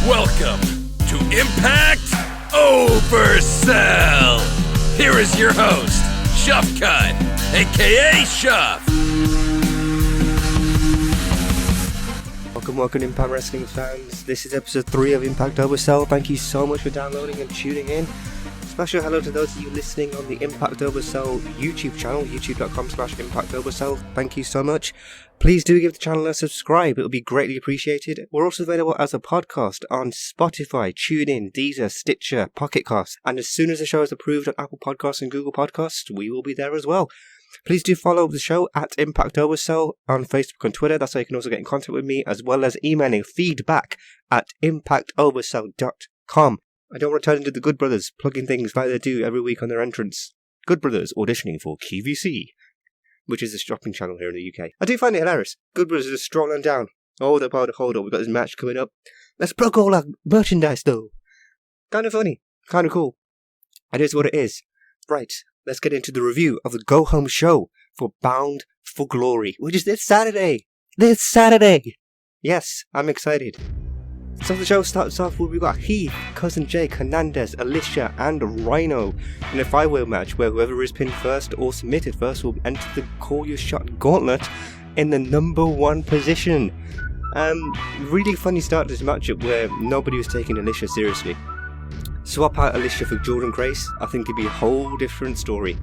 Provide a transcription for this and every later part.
Welcome to Impact Oversell. Here is your host, Shuffcut, aka Shuff. Welcome Impact Wrestling fans. This is episode 3 of Impact Oversell. Thank you so much for downloading and tuning in. Special hello to those of you listening on the Impact Oversell YouTube channel, youtube.com/ImpactOversell. Thank you so much. Please do give the channel a subscribe, it would be greatly appreciated. We're also available as a podcast on Spotify, TuneIn, Deezer, Stitcher, Pocket Cast, and as soon as the show is approved on Apple Podcasts and Google Podcasts, we will be there as well. Please do follow the show at Impact Oversell on Facebook and Twitter. That's how you can also get in contact with me, as well as emailing feedback at impactoversell.com. I don't want to turn into the Good Brothers, plugging things like they do every week on their entrance. Good Brothers auditioning for QVC, which is a shopping channel here in the UK. I do find it hilarious. Good Brothers are just strolling down. Hold up, we've got this match coming up. Let's plug all our merchandise though. Kind of funny, kind of cool. It is what it is. Right, let's get into the review of the Go Home show for Bound for Glory, which is this Saturday. This Saturday! Yes, I'm excited. So the show starts off with we've got Heath, Cousin Jake, Hernandez, Alicia and Rhino in a 5-way match where whoever is pinned first or submitted first will enter the Call Your Shot Gauntlet in the number 1 position. Really funny start to this matchup where nobody was taking Alicia seriously. Swap out Alicia for Jordan Grace, I think it'd be a whole different story.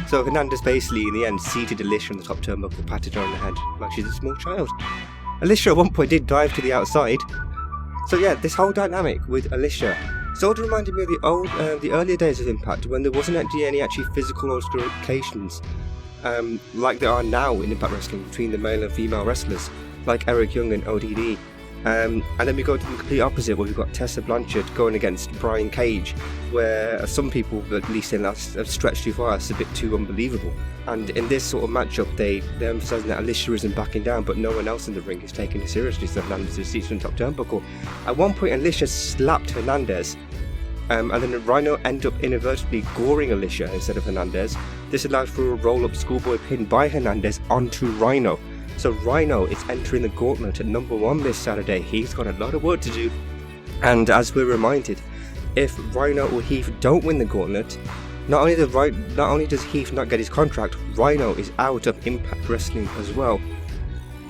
So Hernandez basically in the end seated Alicia on the top turnbuckle, patted her on the head like she's a small child. Alicia at one point did dive to the outside. So yeah, this whole dynamic with Alicia sort of reminded me of the earlier days of Impact when there wasn't actually any physical altercations like there are now in Impact Wrestling between the male and female wrestlers like Eric Young and ODD. And then we go to the complete opposite where we've got Tessa Blanchard going against Brian Cage, where some people, at least in that, have stretched too far. It's a bit too unbelievable. And in this sort of matchup, they're emphasising that Alicia isn't backing down, but no one else in the ring is taking it seriously, so Hernandez is seated on top turnbuckle. At one point, Alicia slapped Hernandez, and then Rhino ended up inadvertently goring Alicia instead of Hernandez. This allowed for a roll-up schoolboy pin by Hernandez onto Rhino. So Rhino is entering the gauntlet at number 1 this Saturday. He's got a lot of work to do. And as we're reminded, if Rhino or Heath don't win the gauntlet, not only does Heath not get his contract, Rhino is out of Impact Wrestling as well.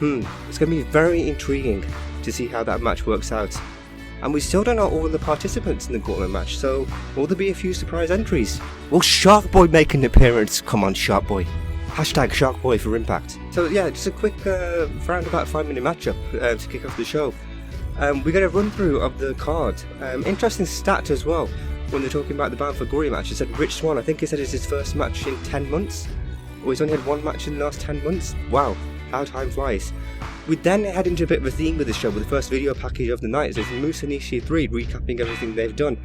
It's going to be very intriguing to see how that match works out. And we still don't know all of the participants in the gauntlet match, so will there be a few surprise entries? Will Shark Boy make an appearance? Come on, Shark Boy. Hashtag Shark Boy for Impact. So yeah, just a quick round about 5-minute matchup to kick off the show. We get a run through of the card. Interesting stat as well when they're talking about the Bound for Glory match. It said Rich Swann, I think he said it's his first match in 10 months. Or he's only had 1 match in the last 10 months. Wow, how time flies. We then head into a bit of a theme with the show with the first video package of the night. So it's Moose and Ishii 3 recapping everything they've done.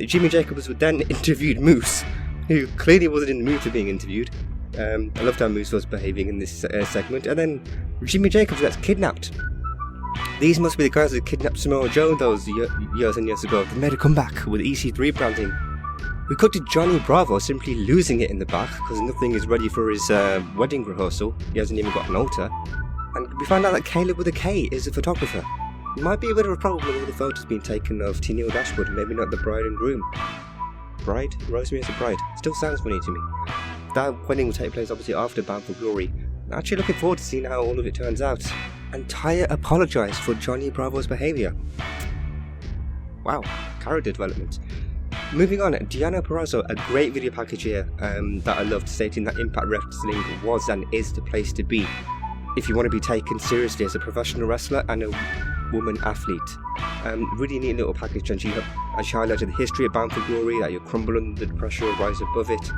Jimmy Jacobs would then interviewed Moose, who clearly wasn't in the mood for being interviewed. I loved how Moose was behaving in this segment. And then Jimmy Jacobs gets kidnapped. These must be the guys that kidnapped Samoa Joe those years and years ago. They made a comeback with EC3 branding. We cut to Johnny Bravo simply losing it in the back because nothing is ready for his wedding rehearsal. He hasn't even got an altar. And we find out that Caleb with a K is a photographer. It might be a bit of a problem with all the photos being taken of Tenille Dashwood, maybe not the bride and groom. Bride? Rosemary as a bride. Still sounds funny to me. That wedding will take place obviously after Bound for Glory. I'm actually looking forward to seeing how all of it turns out. And Taya apologised for Johnny Bravo's behaviour. Wow, character development. Moving on, Deonna Purrazzo, a great video package here that I loved, stating that Impact Wrestling was and is the place to be if you want to be taken seriously as a professional wrestler and a woman athlete. Really neat little package, and she highlighted the history of Bound for Glory, that you crumble under the pressure or rise above it,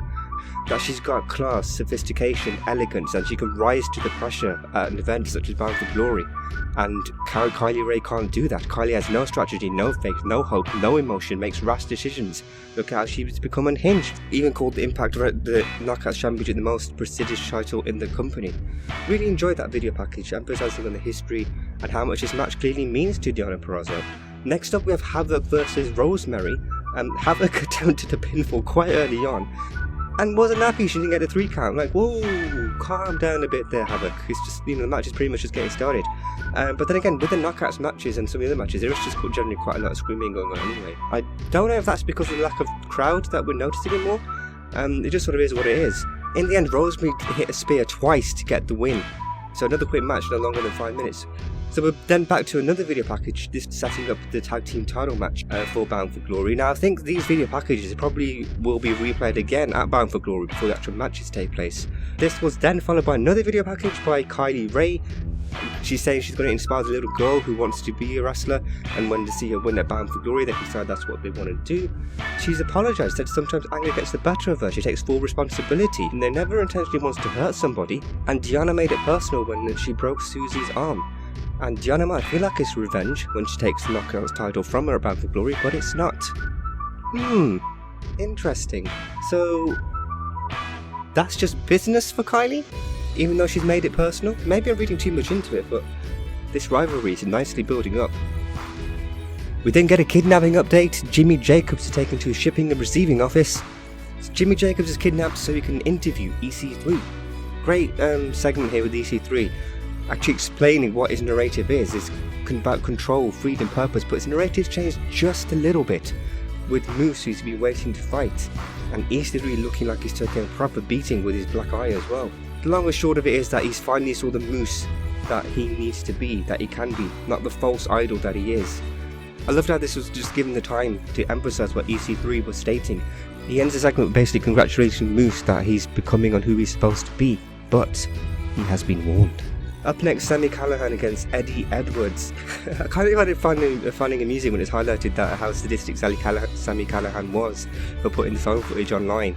that she's got class, sophistication, elegance, and she can rise to the pressure at an event such as Bound for Glory. And Kylie Rae can't do that. Kylie has no strategy, no faith, no hope, no emotion, makes rash decisions. Look at how she's become unhinged. Even called the Impact the Knockouts Championship the most prestigious title in the company. Really enjoyed that video package, emphasising on the history and how much this match clearly means to Deonna Purrazzo. Next up we have Havoc versus Rosemary. Havoc attempted a pinfall quite early on, and wasn't happy she didn't get the 3 count. Like, whoa, calm down a bit there, Havoc. It's just, the match is pretty much just getting started. But then again, with the knockouts matches and some of the other matches, there is just generally quite a lot of screaming going on anyway. I don't know if that's because of the lack of crowd that we're noticing it more. It just sort of is what it is. In the end, Rosemary hit a spear twice to get the win. So another quick match, no longer than 5 minutes. So we're then back to another video package, this setting up the tag team title match for Bound for Glory. Now I think these video packages probably will be replayed again at Bound for Glory before the actual matches take place. This was then followed by another video package by Kylie Ray. She's saying she's going to inspire the little girl who wants to be a wrestler, and when they see her win at Bound for Glory, they decide that's what they want to do. She's apologised, said sometimes anger gets the better of her, she takes full responsibility, and they never intentionally wants to hurt somebody, and Deonna made it personal when she broke Susie's arm. And Deonna might feel like it's revenge when she takes the Knockouts title from her at Bound for Glory, but it's not. Interesting. So, that's just business for Kylie? Even though she's made it personal? Maybe I'm reading too much into it, but this rivalry is nicely building up. We then get a kidnapping update. Jimmy Jacobs is taken to a shipping and receiving office. Jimmy Jacobs is kidnapped so he can interview EC3. Great segment here with EC3. Actually explaining what his narrative is. It's about control, freedom, purpose, but his narrative's changed just a little bit. With Moose, who's been waiting to fight, and EC3 looking like he's taking a proper beating with his black eye as well. The long and short of it is that he's finally saw the Moose that he needs to be, that he can be, not the false idol that he is. I loved how this was just given the time to emphasise what EC3 was stating. He ends the segment with basically congratulating Moose that he's becoming on who he's supposed to be, but he has been warned. Up next, Sami Callihan against Eddie Edwards. I kind of finding amusing when it's highlighted that how sadistic Sami Callihan was for putting the phone footage online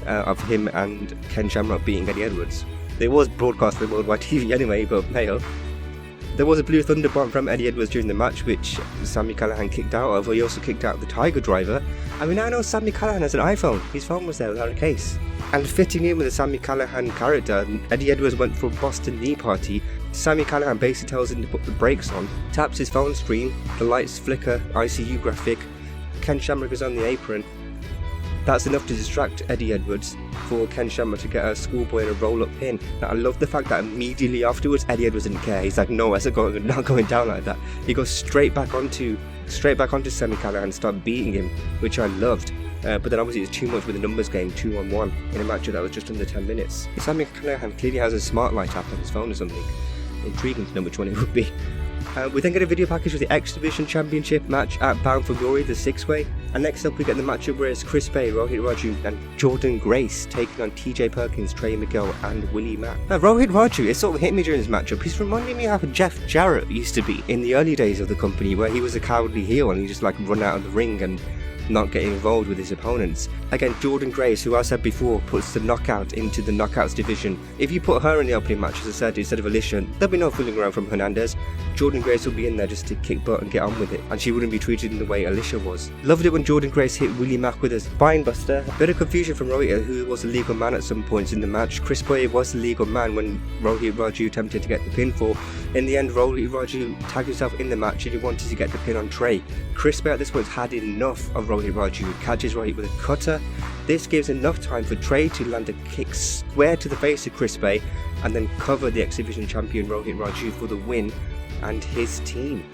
of him and Ken Shamrock beating Eddie Edwards. It was broadcast on Worldwide TV anyway, but hey-ho. There was a Blue Thunder Bomb from Eddie Edwards during the match, which Sami Callihan kicked out of. He also kicked out the Tiger Driver. And we now know Sami Callihan has an iPhone. His phone was there without a case. And fitting in with the Sami Callihan character, Eddie Edwards went for a Boston Knee Party. Sami Callihan basically tells him to put the brakes on, taps his phone screen, the lights flicker, ICU graphic, Ken Shamrock is on the apron. That's enough to distract Eddie Edwards for Ken Shamrock to get a schoolboy in a roll-up pin. Now I love the fact that immediately afterwards Eddie Edwards didn't care. He's like, no, it's not going down like that. He goes straight back onto Sami Callihan and start beating him, which I loved. But then obviously it's too much with the numbers game, 2-on-1, in a match that was just under 10 minutes. Sami Callihan clearly has a smart light app on his phone or something. Intriguing to know which one it would be. We then get a video package with the X Division Championship match at Bound for Glory, the 6-way. And next up we get the matchup where it's Chris Bay, Rohit Raju and Jordan Grace taking on TJ Perkins, Trey Miguel and Willie Mack. Now Rohit Raju, it sort of hit me during this matchup. He's reminding me of how Jeff Jarrett used to be in the early days of the company, where he was a cowardly heel and he just like run out of the ring and not getting involved with his opponents. Again, Jordan Grace, who I said before, puts the knockout into the knockouts division. If you put her in the opening match, as I said, instead of Alicia, there'll be no fooling around from Hernandez. Jordan Grace will be in there just to kick butt and get on with it, and she wouldn't be treated in the way Alicia was. Loved it when Jordan Grace hit Willie Mack with a spinebuster. A bit of confusion from Rohit, who was the legal man at some points in the match. Chris Boy was the legal man when Rohit Raju attempted to get the pinfall. In the end, Rohit Raju tagged himself in the match and he wanted to get the pin on Trey. Chris Boy at this point had enough of Rohit Raju, catches Rohit with a cutter. This gives enough time for Trey to land a kick square to the face of Chris Bay and then cover the X Division champion Rohit Raju for the win and his team.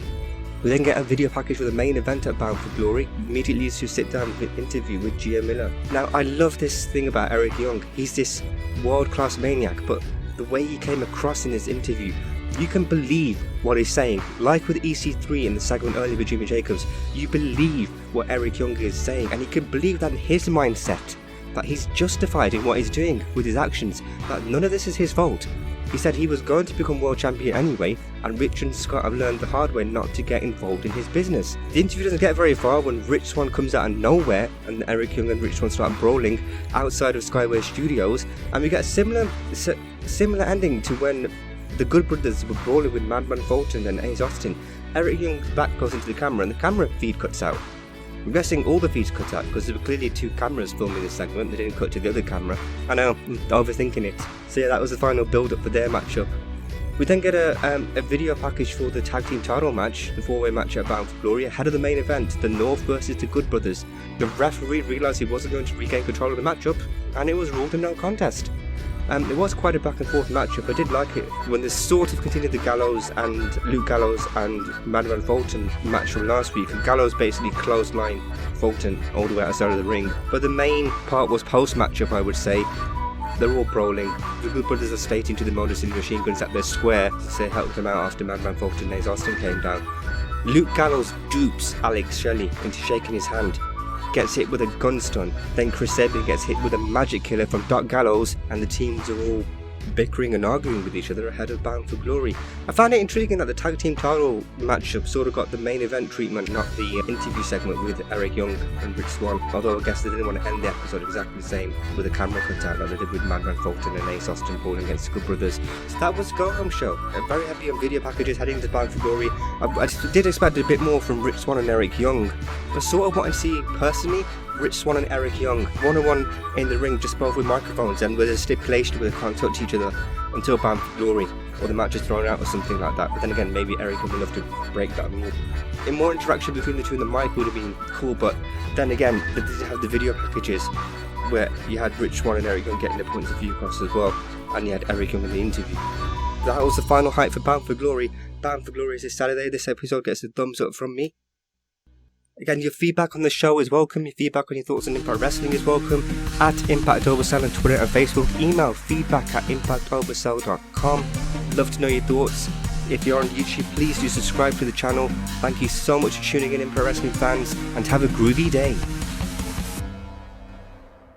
We then get a video package for the main event at Bound for Glory. Immediately leads to a sit-down interview with Gia Miller. Now, I love this thing about Eric Young. He's this world-class maniac, but the way he came across in this interview, you can believe what he's saying. Like with EC3 in the segment earlier with Jimmy Jacobs, you believe what Eric Young is saying, and you can believe that in his mindset, that he's justified in what he's doing with his actions, that none of this is his fault. He said he was going to become world champion anyway, and Rich and Scott have learned the hard way not to get involved in his business. The interview doesn't get very far when Rich Swann comes out of nowhere and Eric Young and Rich Swann start brawling outside of Skyway Studios, and we get a similar ending to when the Good Brothers were brawling with Madman Fulton and Ace Austin. Eric Young's back goes into the camera and the camera feed cuts out. I'm guessing all the feeds cut out because there were clearly two cameras filming this segment. They didn't cut to the other camera. I know, I'm overthinking it. So yeah, that was the final build-up for their matchup. We then get a video package for the tag team title match, the 4-way match at Bound for Glory, ahead of the main event, the North versus the Good Brothers. The referee realised he wasn't going to regain control of the matchup, and it was ruled a no contest. It was quite a back and forth matchup. I did like it when they sort of continued the Gallows and Luke Gallows and Madman Fulton match from last week. Gallows basically clotheslined Fulton all the way outside of the ring, but the main part was post matchup, I would say. They're all brawling. The Good Brothers are stating to the Motor City Machine Guns that they're square, so they helped them out after Madman Fulton and Ace Austin came down. Luke Gallows dupes Alex Shelley into shaking his hand, gets hit with a gun stun, then Chris Sabin gets hit with a magic killer from Doc Gallows, and the teams are all bickering and arguing with each other ahead of Bound for Glory. I found it intriguing that the tag team title matchup sort of got the main event treatment, not the interview segment with Eric Young and Rich Swann, although I guess they didn't want to end the episode exactly the same with a camera cutout like they did with Madman Fulton and Ace Austin brawling against the Good Brothers. So that was the go-home show. I'm very happy on video packages heading to Bound for Glory. I did expect a bit more from Rich Swann and Eric Young, but sort of what I see personally, Rich Swann and Eric Young, one-on-one in the ring, just both with microphones and with a stipulation where they can't touch each other until Bound for Glory, or the match is thrown out or something like that. But then again, maybe Eric would enough to break that rule. In more interaction between the two on the mic would have been cool, but then again, they did have the video packages where you had Rich Swann and Eric Young getting their points of view across as well, and you had Eric Young in the interview. That was the final hype for Bound for Glory. Bound for Glory is this Saturday. This episode gets a thumbs up from me. Again, your feedback on the show is welcome. Your feedback on your thoughts on Impact Wrestling is welcome. At Impact Oversell on Twitter and Facebook. Email feedback@impactoversell.com. Love to know your thoughts. If you're on YouTube, please do subscribe to the channel. Thank you so much for tuning in, Impact Wrestling fans, and have a groovy day.